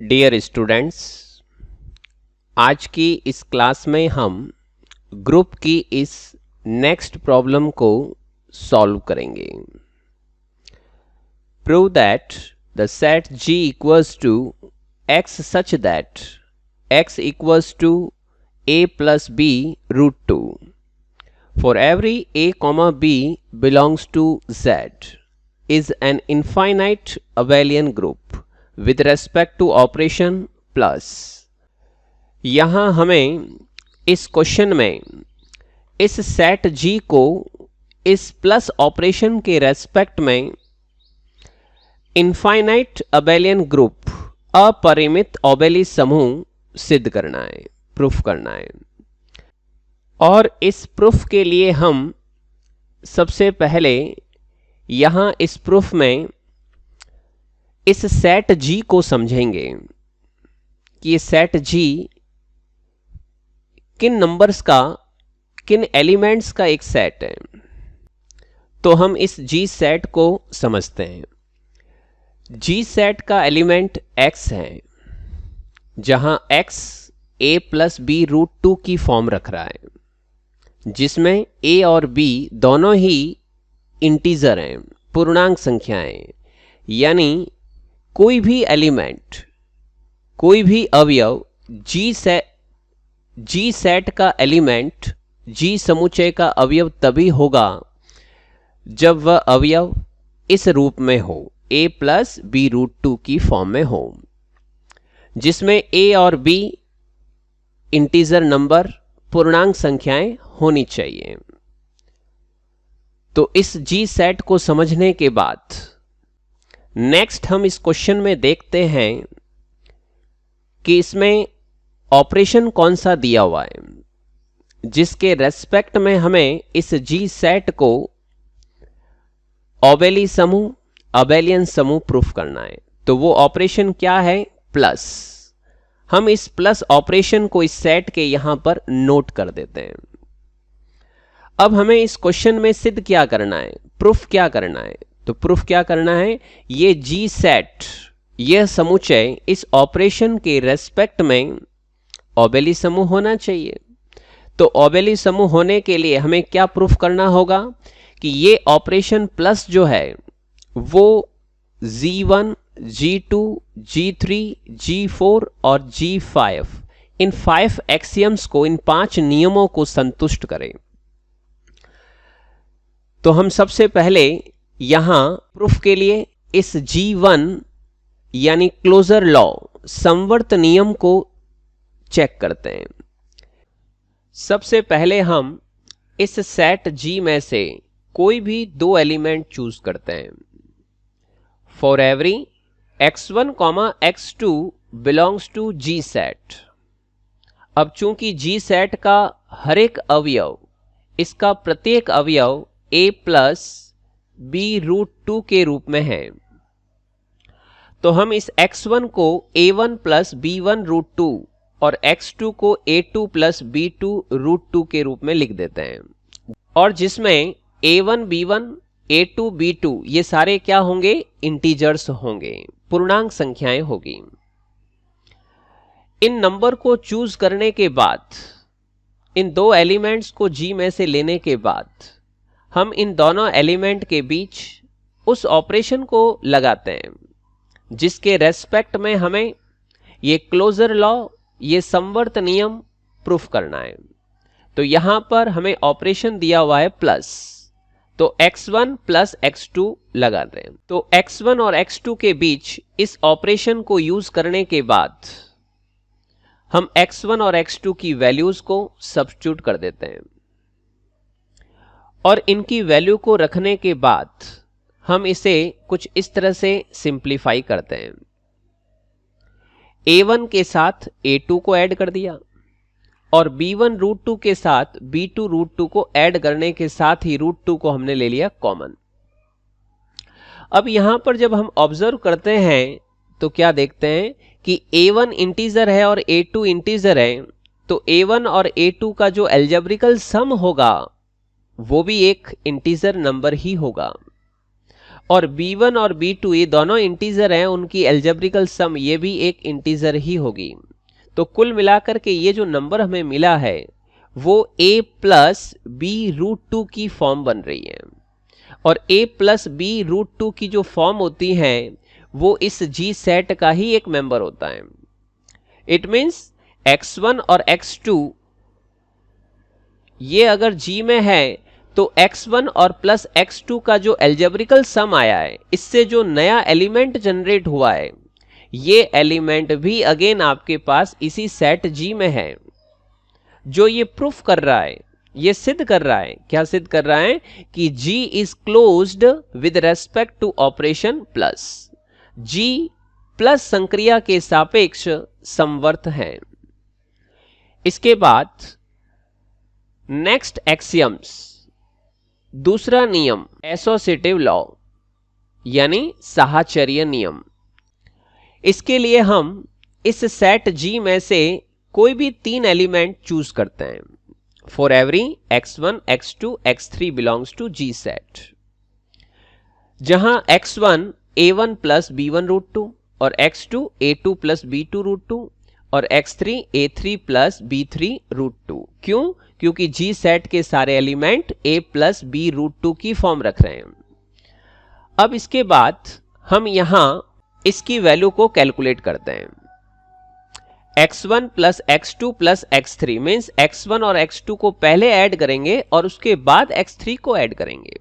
Dear students, आज की इस क्लास में हम ग्रुप की इस नेक्स्ट प्रॉब्लम को सॉल्व करेंगे। Prove that the set G equals to x such that x equals to a plus b root 2 for every a comma b belongs to Z is an infinite abelian group with respect to operation plus। यहां हमें इस question में इस set G को इस plus operation के respect में infinite abelian group अपरिमित ओबेली समूह सिद्ध करना है, प्रूफ करना है। और इस प्रूफ के लिए हम सबसे पहले यहां इस प्रूफ में इस सेट G को समझेंगे कि ये सेट G किन नंबर्स का, किन एलिमेंट्स का एक सेट है। तो हम इस G सेट को समझते हैं। G सेट का एलिमेंट X है, जहां X a plus b root 2 की फॉर्म रख रहा है, जिसमें a और b दोनों ही इंटीजर हैं, पूर्णांक संख्याएं। यानी कोई भी एलिमेंट, कोई भी अवयव G सेट का एलिमेंट, G समुच्चय का अवयव तभी होगा जब वह अवयव इस रूप में हो, a प्लस b रूट 2 की फॉर्म में हो, जिसमें a और b इंटीजर नंबर, पूर्णांक संख्याएं होनी चाहिए। तो इस G सेट को समझने के बाद नेक्स्ट हम इस क्वेश्चन में देखते हैं कि इसमें ऑपरेशन कौन सा दिया हुआ है, जिसके रेस्पेक्ट में हमें इस G सेट को ओबेली समूह, अबेलियन समूह प्रूफ करना है। तो वो ऑपरेशन क्या है? प्लस। हम इस प्लस ऑपरेशन को इस सेट के यहां पर नोट कर देते हैं। अब हमें इस क्वेश्चन में सिद्ध क्या करना है, प्रूफ क्या करना है? तो प्रूफ क्या करना है, ये G सेट, यह समुच्चय इस ऑपरेशन के रेस्पेक्ट में ओबेली समूह होना चाहिए। तो ओबेली समूह होने के लिए हमें क्या प्रूफ करना होगा कि ये ऑपरेशन प्लस जो है वो G1, G2, G3, G4 और G5, इन 5 एक्सियम्स को, इन 5 नियमों को संतुष्ट करें। तो हम सबसे पहले यहां प्रूफ के लिए इस G1 यानी क्लोजर लॉ, संवर्त नियम को चेक करते हैं। सबसे पहले हम इस सेट G में से कोई भी 2 एलिमेंट चूज करते हैं। For every x1, x2 belongs to G set. अब चूंकि G सेट का हर एक अवयव, इसका प्रत्येक अवयव a प्लस b रूट 2 के रूप में है, तो हम इस x1 को a1 प्लस b1 रूट 2 और x2 को a2 प्लस b2 रूट 2 के रूप में लिख देते हैं। और जिसमें a1, b1, a2, b2 ये सारे क्या होंगे? इंटीजर्स होंगे, पूर्णांक संख्याएं होगी। इन नंबर को चूज करने के बाद, इन 2 एलिमेंट्स को G में से लेने के बाद, हम इन दोनों एलिमेंट के बीच उस ऑपरेशन को लगाते हैं जिसके रेस्पेक्ट में हमें ये क्लोजर लॉ, ये संवर्त नियम प्रूफ करना है। तो यहां पर हमें ऑपरेशन दिया हुआ है प्लस, तो x1 प्लस x2 लगा दें। तो x1 और x2 के बीच इस ऑपरेशन को यूज करने के बाद हम x1 और x2 की वैल्यूज को सब्स्टिट्यूट कर देते हैं, और इनकी वैल्यू को रखने के बाद हम इसे कुछ इस तरह से सिंप्लीफाई करते हैं। a1 के साथ a2 को ऐड कर दिया, और b1 रूट 2 के साथ b2 रूट 2 को ऐड करने के साथ ही रूट 2 को हमने ले लिया कॉमन। अब यहां पर जब हम ऑब्जर्व करते हैं तो क्या देखते हैं कि a1 इंटीजर है और a2 इंटीजर है, तो a1 और a2 का जो एल्जेब्रिकल सम होगा वो भी एक इंटीजर नंबर ही होगा, और b1 और b2 ये दोनों इंटीजर हैं, उनकी एल्जेब्रिकल सम ये भी एक इंटीजर ही होगी। तो कुल मिलाकर के ये जो नंबर हमें मिला है वो a प्लस b रूट 2 की फॉर्म बन रही है, और a प्लस b रूट 2 की जो फॉर्म होती है वो इस g सेट का ही एक मेंबर होता है। इट मीन्स x1 और x2 ये अगर g में है तो x1 और प्लस x2 का जो एल्जेब्रिकल सम आया है, इससे जो नया एलिमेंट जनरेट हुआ है, ये एलिमेंट भी अगेन आपके पास इसी सेट g में है। जो ये प्रूफ कर रहा है, ये सिद्ध कर रहा है, क्या सिद्ध कर रहा है कि g is closed with respect to operation plus, g plus संक्रिया के सापेक्ष समवर्त है। इसके बाद नेक्स्ट एक्सियम्स, दूसरा नियम एसोसिएटिव लॉ यानी साहचर्य नियम। इसके लिए हम इस सेट G में से कोई भी 3 एलिमेंट चूज करते हैं। For every x1, x2, x3 belongs to G set, जहां x1 a1 plus b1 root 2 और x2 a2 plus b2 root 2 और x3 a3 plus b3 root 2। क्यों? क्योंकि G सेट के सारे element a plus b root 2 की form रख रहे हैं। अब इसके बाद हम यहां इसकी वैल्यू को कैलकुलेट करते हैं। x1 plus x2 plus x3 means x1 और x2 को पहले ऐड करेंगे और उसके बाद x3 को ऐड करेंगे,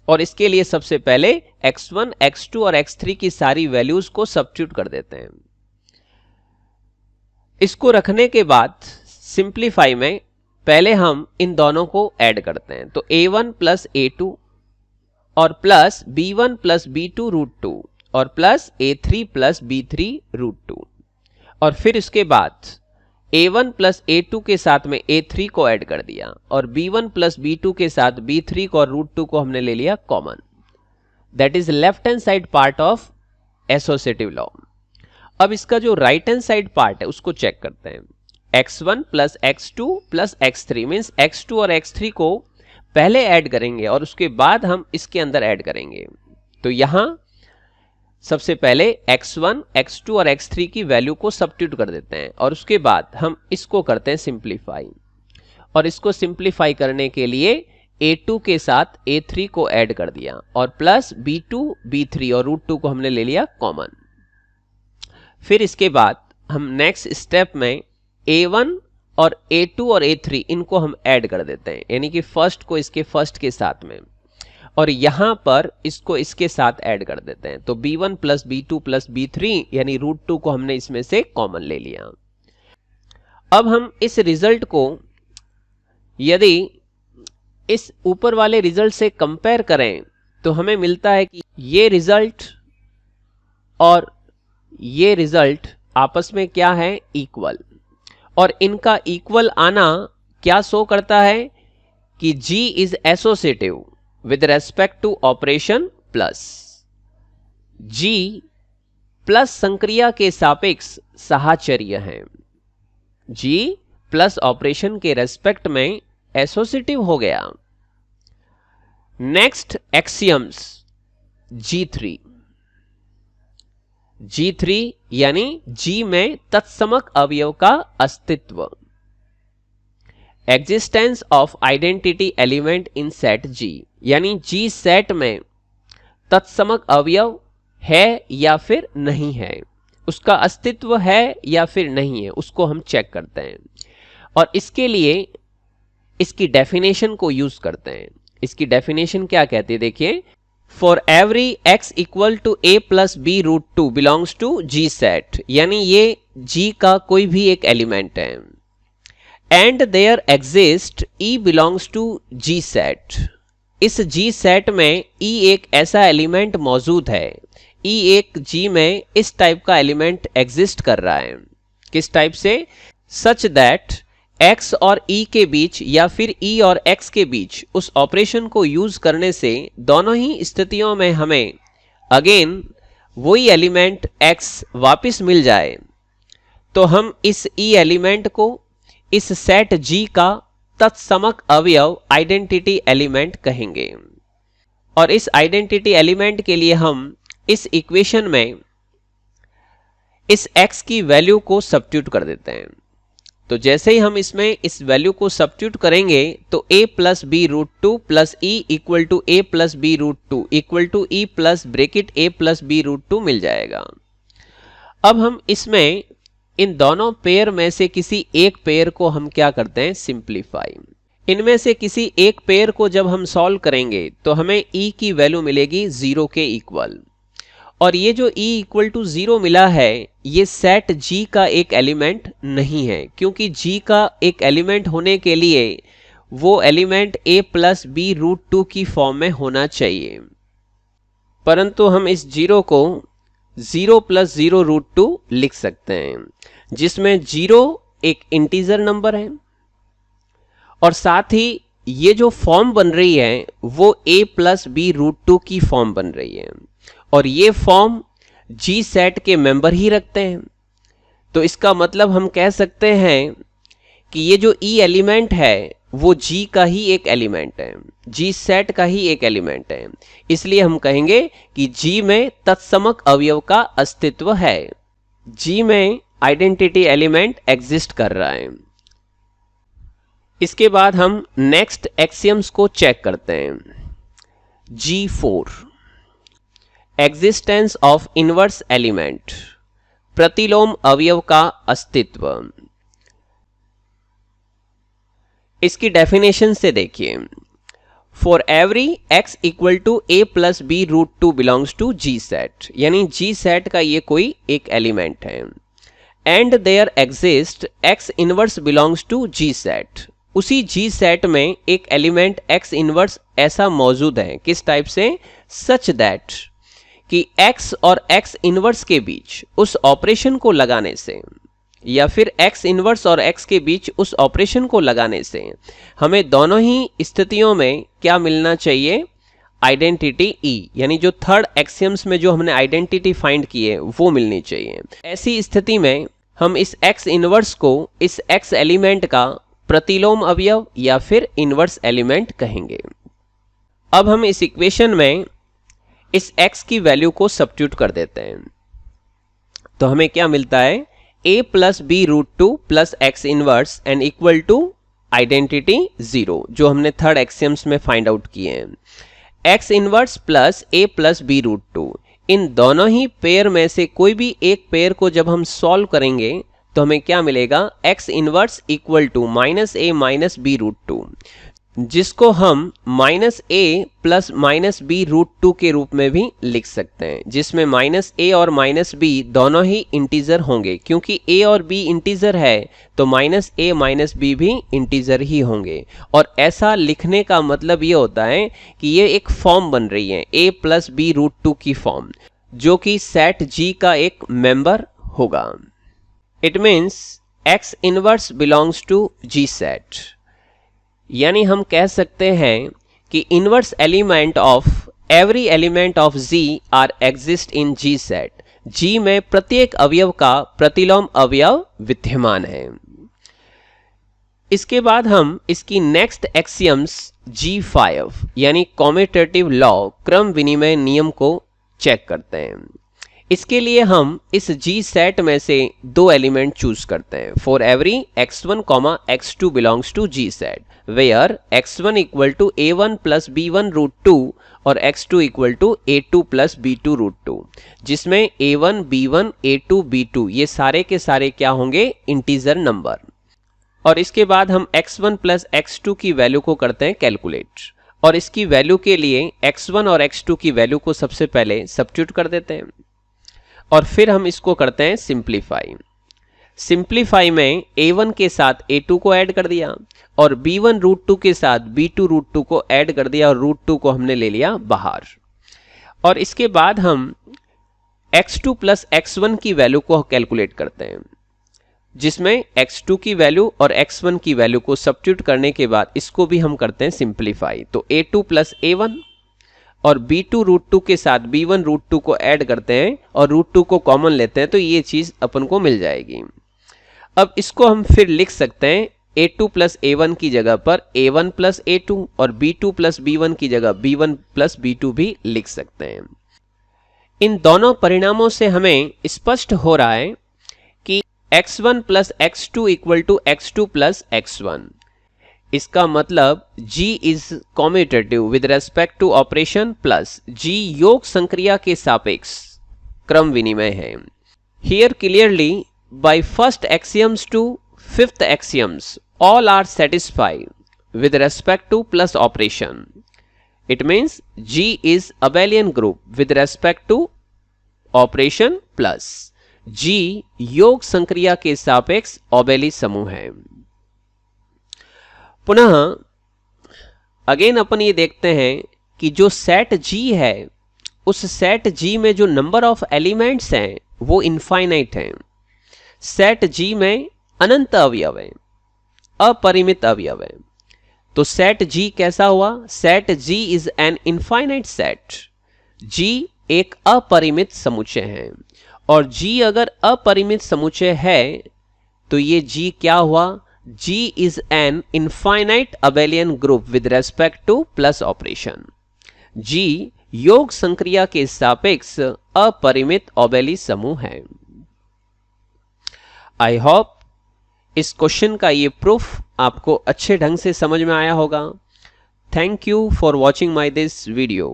और इसके लिए सबसे पहले x1, x2 और x3 की सारी वैल्यूज को सब्स्टिट्यूट कर देते हैं। इसको रखने के बाद सिंप्लीफाई में पहले हम इन दोनों को ऐड करते हैं, तो a1 प्लस a2 और plus b1 plus b2 root 2 और plus a3 plus b3 root 2, और फिर इसके बाद a1 प्लस a2 के साथ में a3 को ऐड कर दिया और b1 प्लस b2 के साथ b3 को और रूट 2 को हमने ले लिया common. That is left hand side part of associative law. अब इसका जो राइट हैंड साइड पार्ट है उसको चेक करते हैं। x1 plus x2 plus x3 means x2 और x3 को पहले ऐड करेंगे और उसके बाद हम इसके अंदर ऐड करेंगे। तो यहां सबसे पहले x1, x2 और x3 की वैल्यू को सब्स्टिट्यूट कर देते हैं और उसके बाद हम इसको करते हैं सिंप्लीफाई, और इसको सिंप्लीफाई करने के लिए a2 के साथ a3 को ऐड कर दिया और प्लस b2, b3 और रूट 2 को हमने ले लिया कॉमन। फिर इसके बाद हम नेक्स्ट स्टेप में a1 और a2 और a3 इनको हम ऐड कर देते हैं, यानी कि फर्स्ट को इसके फर्स्ट के साथ में, और यहां पर इसको इसके साथ ऐड कर देते हैं। तो b1 plus b2 plus b3 यानी रूट 2 को हमने इसमें से कॉमन ले लिया। अब हम इस रिजल्ट को यदि इस ऊपर वाले रिजल्ट से कंपेयर करें तो हमें मिलता है कि ये रिजल्ट और ये रिजल्ट आपस में क्या है, इक्वल, और इनका इक्वल आना क्या शो करता है कि G is associative with respect to operation plus. G plus संक्रिया के सापेक्ष साहचर्य है, G प्लस ऑपरेशन के रेस्पेक्ट में एसोसिएटिव हो गया। नेक्स्ट एक्सियम्स G3 यानी G में तत्समक अवयव का अस्तित्व, existence of identity element in set G, यानी G सेट में तत्समक अवयव है या फिर नहीं है, उसका अस्तित्व है या फिर नहीं है, उसको हम चेक करते हैं और इसके लिए इसकी डेफिनेशन को यूज करते हैं। इसकी डेफिनेशन क्या कहती है, देखिए, for every x equal to a plus B root 2 belongs to G set, यानी ये G का कोई भी एक एलिमेंट है, and there exist E belongs to G set. इस G सेट में E एक ऐसा एलिमेंट मौजूद है, E एक G में इस टाइप का एलिमेंट एग्जिस्ट कर रहा है। किस टाइप से? सच दैट x और e के बीच या फिर e और x के बीच उस ऑपरेशन को यूज करने से दोनों ही स्थितियों में हमें अगेन वही एलिमेंट x वापस मिल जाए। तो हम इस e एलिमेंट को इस सेट G का तत्समक अवयव आइडेंटिटी एलिमेंट कहेंगे। और इस आइडेंटिटी एलिमेंट के लिए हम इस इक्वेशन में इस x की वैल्यू को सब्स्टिट्यूट कर देते हैं। तो जैसे ही हम इसमें इस वैल्यू को सब्स्टिट्यूट करेंगे तो a plus B root two plus E equal to a plus B root two equal to E plus bracket a plus B root two मिल जाएगा। अब हम इसमें इन दोनों पेयर में से किसी एक पेयर को हम क्या करते हैं, सिंप्लीफाई। इनमें से किसी एक पेयर को जब हम सॉल्व करेंगे तो हमें e की वैल्यू मिलेगी 0 के इक्वल। और ये जो e इक्वल टू 0 मिला है ये सेट G का एक एलिमेंट नहीं है, क्योंकि G का एक एलिमेंट होने के लिए वो element a plus B root two की फॉर्म में होना चाहिए। परंतु हम इस 0 को 0 प्लस 0 रूट टू लिख सकते हैं, जिसमें 0 एक इंटीजर नंबर है और साथ ही ये जो फॉर्म बन रही है वो a plus B root two की फॉर्म बन रही है और ये फॉर्म G सेट के मेंबर ही रखते हैं। तो इसका मतलब हम कह सकते हैं कि ये जो E एलिमेंट है वो G का ही एक एलिमेंट है, G सेट का ही एक एलिमेंट है। इसलिए हम कहेंगे कि G में तत्समक अवयव का अस्तित्व है, G में आइडेंटिटी एलिमेंट एग्जिस्ट कर रहा है। इसके बाद हम नेक्स्ट एक्सियम्स को चेक करते हैं। G4 existence of inverse element, प्रतिलोम अवयव का अस्तित्व। इसकी डेफिनेशन से देखिए, for every x equal to a plus B root two belongs to G set, यानी G सेट का ये कोई एक एलिमेंट है। And there exist x inverse belongs to G set, उसी G सेट में एक एलिमेंट x इनवर्स ऐसा मौजूद है, किस टाइप से, सच दैट कि x और x इनवर्स के बीच उस ऑपरेशन को लगाने से या फिर x इनवर्स और x के बीच उस ऑपरेशन को लगाने से हमें दोनों ही स्थितियों में क्या मिलना चाहिए, आइडेंटिटी E, यानी जो थर्ड एक्सियम्स में जो हमने आइडेंटिटी फाइंड की है वो मिलनी चाहिए। ऐसी स्थिति में हम इस x इनवर्स को इस x एलिमेंट का प्रतिलोम अवयव या फिर इनवर्स एलिमेंट कहेंगे। अब हम इस इक्वेशन में इस x की वैल्यू को सब्स्टिट्यूट कर देते हैं तो हमें क्या मिलता है, a plus B root two plus X inverse and equal to identity 0, जो हमने थर्ड एक्सियम्स में फाइंड आउट किए हैं। x inverse plus a plus B root two, इन दोनों ही पेयर में से कोई भी एक पेयर को जब हम सॉल्व करेंगे तो हमें क्या मिलेगा, x inverse equal to minus a minus B root two, जिसको हम minus a plus minus B root two के रूप में भी लिख सकते हैं, जिसमें माइनस a और माइनस b दोनों ही इंटीजर होंगे। क्योंकि a और b इंटीजर है तो माइनस a माइनस b भी इंटीजर ही होंगे। और ऐसा लिखने का मतलब ये होता है कि ये एक फॉर्म बन रही है a plus B root two की फॉर्म, जो कि सेट G का एक मेंबर होगा। It means x inverse belongs to G set, यानी हम कह सकते हैं कि inverse element of every element of G are exist in G set, G में प्रत्येक अवयव का प्रतिलोम अवयव विद्यमान है। इसके बाद हम इसकी नेक्स्ट एक्सियम्स G5 यानी कॉम्यूटेटिव लॉ, क्रम विनिमय नियम को चेक करते हैं। इसके लिए हम इस G सेट में से दो एलिमेंट चूज करते हैं। For every x1, x2 belongs to G set, where x1 equal to a1 plus b1 root two और x2 equal to a2 plus b2 root two, जिसमें a1, b1, a2, b2 ये सारे के सारे क्या होंगे, इंटीजर नंबर। और इसके बाद हम x1 प्लस x2 की वैल्यू को करते हैं कैलकुलेट, और इसकी वैल्यू के लिए x1 और x2 की वैल्यू को सबसे पहले सब्स्टिट्यूट कर देते हैं और फिर हम इसको करते हैं सिंप्लीफाई। सिंप्लीफाई में a1 के साथ a2 को ऐड कर दिया और b1 रूट टू के साथ b2 रूट टू को ऐड कर दिया और रूट टू को हमने ले लिया बाहर। और इसके बाद हम x2 प्लस x1 की वैल्यू को कैलकुलेट करते हैं, जिसमें x2 की वैल्यू और x1 की वैल्यू को सब्स्टिट्यूट करने के बाद इसको भी हम करते हैं सिंप्लीफाई। तो a2 प्लस a1 और b2 रूट टू के साथ b1 रूट टू को ऐड करते हैं और रूट टू को कॉमन लेते हैं तो ये चीज अपन को मिल जाएगी। अब इसको हम फिर लिख सकते हैं A2 प्लस A1 की जगह पर A1 प्लस A2 और B2 प्लस B1 की जगह B1 प्लस B2 भी लिख सकते हैं। इन दोनों परिणामों से हमें स्पष्ट हो रहा है कि x1 plus x2 equal to x2 plus x1। इसका मतलब G is commutative with respect to operation plus G योग संक्रिया के सापेक्ष क्रम विनिमय है। Here clearly by first axioms to fifth axioms all are satisfied with respect to plus operation. It means G is abelian group with respect to operation plus G योग संक्रिया के सापेक्ष ओबेली समूह है। पुनः अगेन अपन ये देखते हैं कि जो सेट G है उस सेट G में जो नंबर ऑफ एलिमेंट्स हैं वो इनफाइनाइट हैं। सेट G में अनंत अवयव है, अपरिमित अवयव है। तो सेट G कैसा हुआ? Set G is an infinite set. G एक अपरिमित समुच्चय है और G अगर अपरिमित समुच्चय है तो ये G क्या हुआ? G is an infinite abelian group with respect two plus operation. G योग संक्रिया के सापेक्ष अपरिमित ओबेली समूह है। आई होप इस क्वेश्चन का ये प्रूफ आपको अच्छे ढंग से समझ में आया होगा। Thank you for watching my this video.